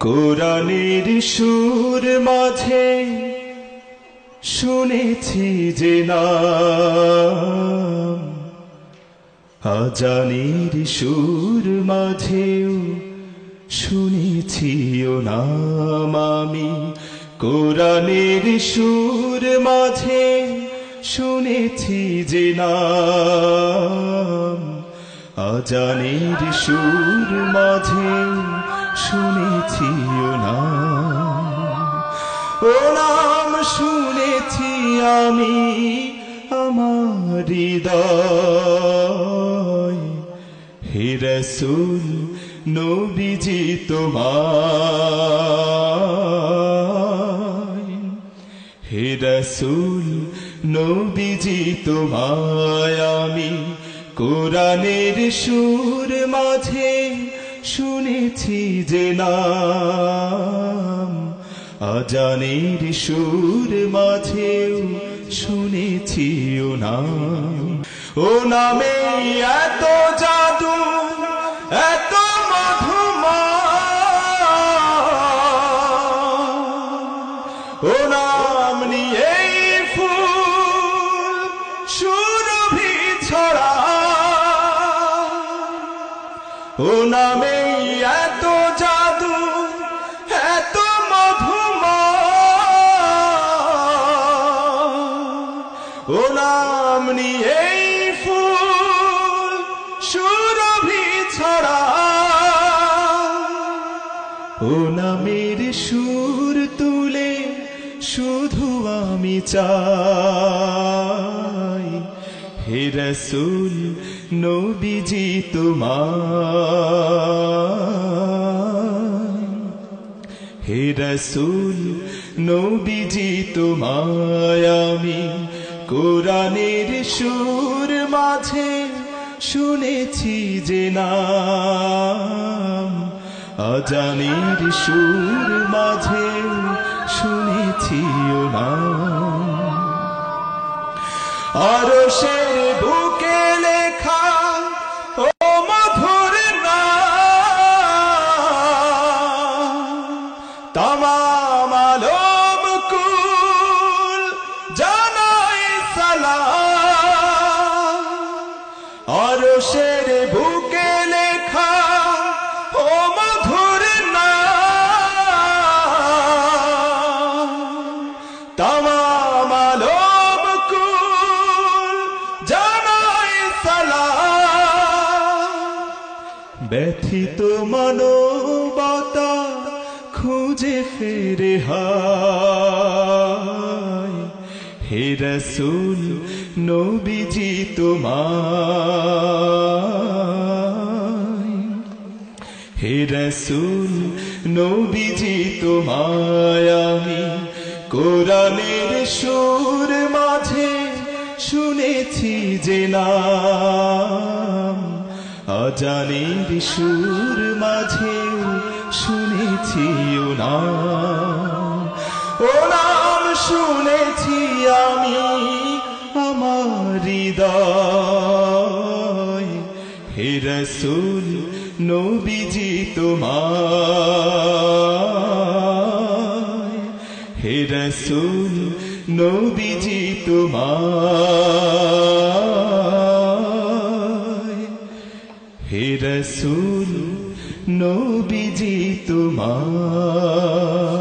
কোরআনের সুর মাঝে শুনেছি যে নাম, আজানের সুর মাঝেও শুনেছি ও নাম। আমি কোরআনের সুর মাঝে শুনেছি যে নাম, আজানের সুর মাঝে শুনেছি ও নাম শুনেছি আমি আমার হৃদয়। হে রাসূল নবীজি তোমায়, হে রাসূল নবীজি তোমায় আমি কোরআনের সুর মাঝে শুনেছি যে নাম, আজানের সুর মাঝেও শুনেছি ও নাম। ও নামে এত জাদু এত মধুময়, ও নাম নিয়েই ফুল সুরভি ছড়া। ও নামে এত জাদু এত মধুময়, ও নাম নিয়েই ফুল সুরভি ছড়া। ও নামের সুর তুলে শুধু আমি চাই, হে রাসূল নবীজি তোমায়, হে রাসূল নবীজি তোমায় আমি কোরআনের সুর মাঝে শুনেছি যে নাম, আজানের সুর মাঝে শুনেছি ও নাম। আরশের বুকে লেখা ও মধুর নাম, তামাম আলম কুল জানাই সালাম। আরশের বুকে লেখা ও মধুর নাম, তামাম আলম কুল জানাই সালাম। ব্যথিত মানবতা খুঁজে ফেরে হায়, হে রাসূল নবীজি তোমায়, হে রাসূল নবীজি তোমায় আমি কোরআনের সুর মাঝে শুনেছি যে নাম, আজানের সুর মাঝে শুনেছি ও নাম। ও নাম শুনেছি আমি আমার হৃদয়। হে রাসূল নবীজি তোমায়, হে রাসূল নবীজি তোমায়, হে রাসূল নবীজি তোমায়।